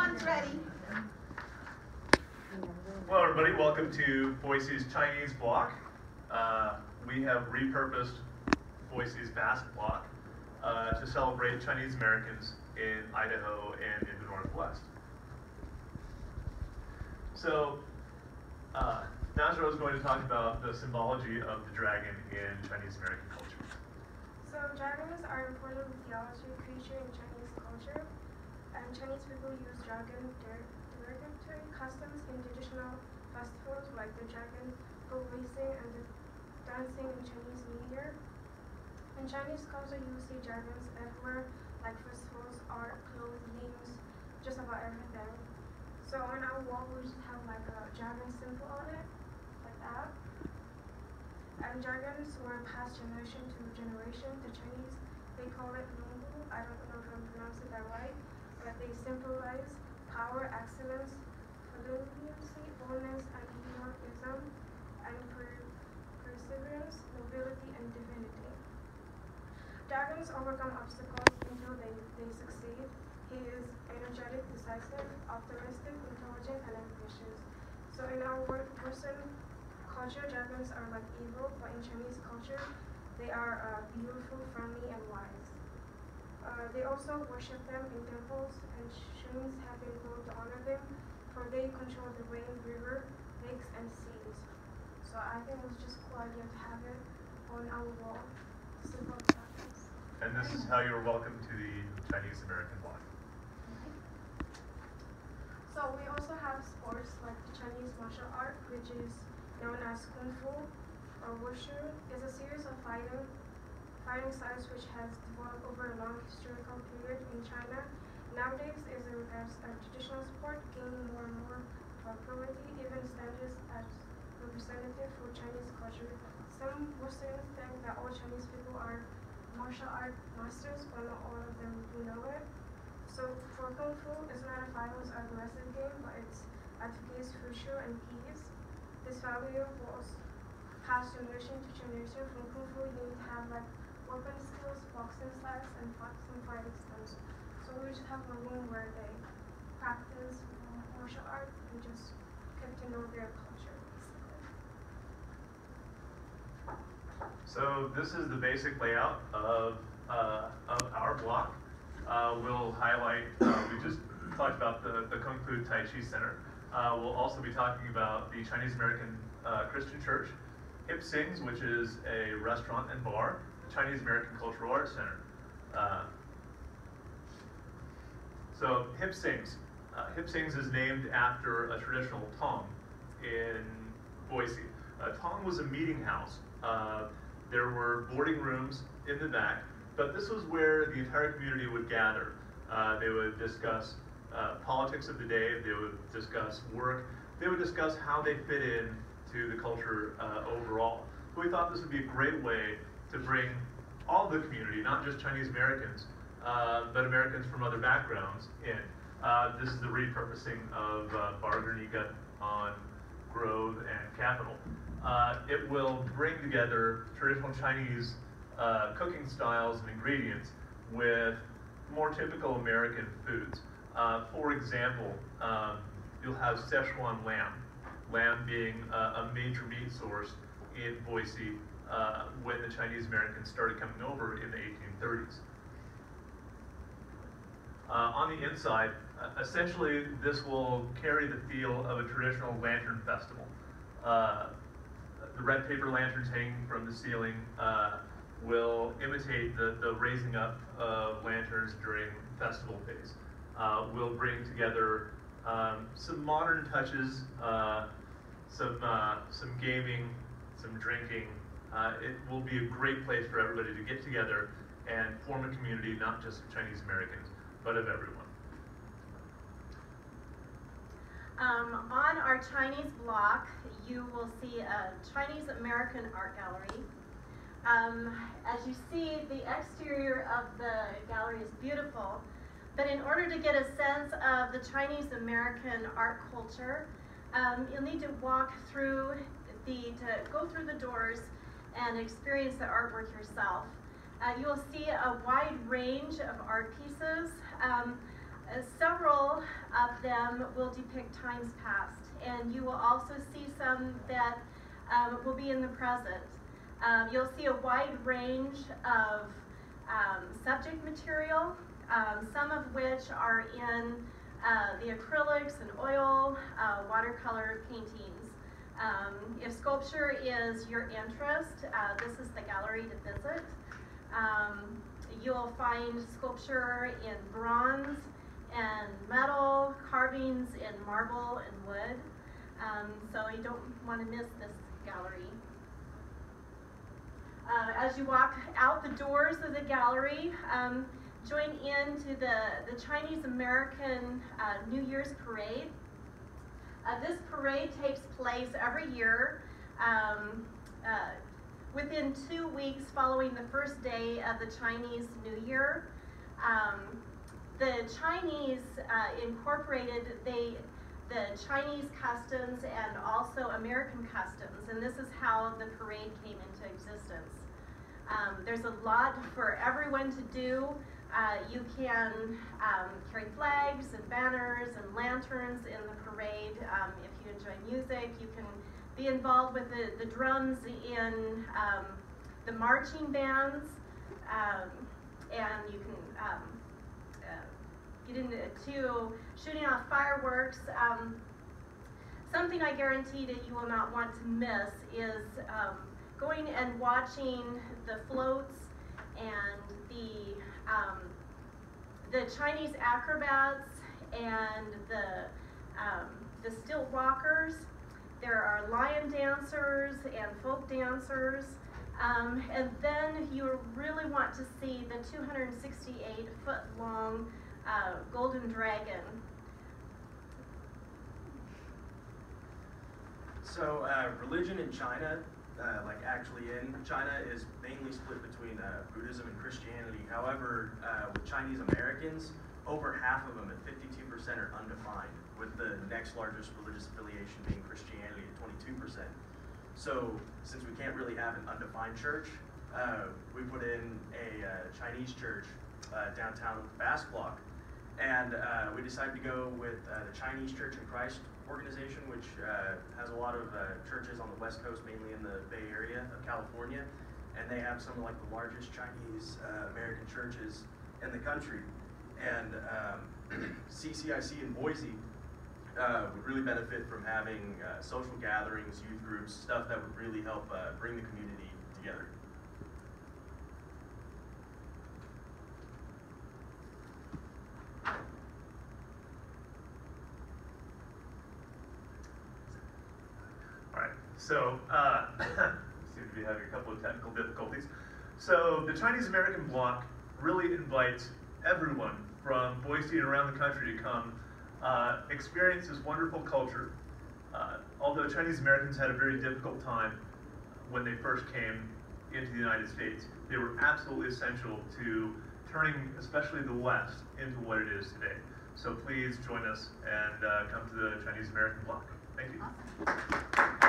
Everyone's ready. Hello everybody, welcome to Boise's Chinese block. We have repurposed Boise's Basque block to celebrate Chinese Americans in Idaho and in the Northwest. So, Nazra is going to talk about the symbology of the dragon in Chinese American culture. So dragons are an important mythology creature in Chinese culture, and Chinese people use derogatory customs in traditional festivals like the dragon boat racing and the dancing in Chinese New Year. In Chinese culture, you see dragons everywhere, like festivals, art, clothes, names, just about everything. So on our wall, we just have like a dragon symbol on it, like that. And dragons were passed generation to generation. The Chinese, they call it nongbu. I don't know if I'm pronouncing that right, but they symbolize power, excellence, fluency, boldness, and heroism, and perseverance, nobility, and divinity. Dragons overcome obstacles until they succeed. He is energetic, decisive, optimistic, intelligent, and ambitious. So in our Western culture, dragons are like evil, but in Chinese culture, they are beautiful, friendly, and wise. They also worship them in temples, and shrines have been built to honor them, for they control the rain, river, lakes, and seas. So I think it was just cool idea to have it on our wall. And this is how you're welcome to the Chinese American block. So we also have sports like the Chinese martial art, which is known as Kung Fu or Wushu. Is a series of fighting styles which has developed over a long historical period in China. Nowadays is a traditional sport gaining more and more popularity, even stands as representative for Chinese culture. Some Muslims think that all Chinese people are martial art masters, but not all of them do know it. So for Kung Fu, it's not a violence or aggressive game, but it's advocates for sure and peace. This value was passed generation to generation. From Kung Fu, you need to have like weapon skills, boxing styles, and some fighting styles. So we just have a room where they practice martial art and just get to know their culture, basically. So this is the basic layout of our block. We'll highlight, we just talked about the Kung Fu Tai Chi Center. We'll also be talking about the Chinese American Christian Church, Hip Sings, which is a restaurant and bar, the Chinese American Cultural Arts Center. So Hip Sings. Hip Sings is named after a traditional tong in Boise. Tong was a meeting house. There were boarding rooms in the back, but this was where the entire community would gather. They would discuss politics of the day, they would discuss work, they would discuss how they fit in to the culture overall. So we thought this would be a great way to bring all the community, not just Chinese Americans, but Americans from other backgrounds in. This is the repurposing of Bar Guernica on Grove and Capitol. It will bring together traditional Chinese cooking styles and ingredients with more typical American foods. For example, you'll have Szechuan lamb, lamb being a major meat source in Boise when the Chinese Americans started coming over in the 1830s. On the inside, essentially this will carry the feel of a traditional lantern festival. The red paper lanterns hanging from the ceiling will imitate the raising up of lanterns during festival days. We'll bring together some modern touches, some gaming, some drinking. It will be a great place for everybody to get together and form a community, not just of Chinese Americans, but of everyone. On our Chinese block, you will see a Chinese American art gallery. As you see, the exterior of the gallery is beautiful, but in order to get a sense of the Chinese American art culture, you'll need to walk through go through the doors and experience the artwork yourself. You will see a wide range of art pieces. Several of them will depict times past, and you will also see some that will be in the present. You'll see a wide range of subject material, some of which are in the acrylics and oil, watercolor paintings. If sculpture is your interest, this is the gallery to visit. You'll find sculpture in bronze and metal, carvings in marble and wood. So you don't want to miss this gallery. As you walk out the doors of the gallery, join in to the Chinese American New Year's Parade. This parade takes place every year within 2 weeks following the first day of the Chinese New Year. The Chinese incorporated the Chinese customs and also American customs, and this is how the parade came into existence. There's a lot for everyone to do. You can carry flags and banners and lanterns in the parade. If you enjoy music, you can be involved with the drums in the marching bands, and you can get into shooting off fireworks. Something I guarantee that you will not want to miss is going and watching the floats and the Chinese acrobats and the stilt walkers. There are lion dancers and folk dancers. And then you really want to see the 268-foot long golden dragon. So religion in China, like actually in China, is mainly split between Buddhism and Christianity. However, with Chinese Americans, over half of them at 52% are undefined, with the next largest religious affiliation being Christianity at 22%. So since we can't really have an undefined church, we put in a Chinese church downtown with the Basque Block. And we decided to go with the Chinese Church in Christ organization, which has a lot of churches on the West Coast, mainly in the Bay Area of California. And they have some of like the largest Chinese American churches in the country. And CCIC in Boise would really benefit from having social gatherings, youth groups, stuff that would really help bring the community together. So, seem to be having a couple of technical difficulties. So, the Chinese American bloc really invites everyone from Boise and around the country to come experience this wonderful culture. Although Chinese Americans had a very difficult time when they first came into the United States, they were absolutely essential to turning especially the West into what it is today. So please join us and come to the Chinese American bloc. Thank you. Awesome.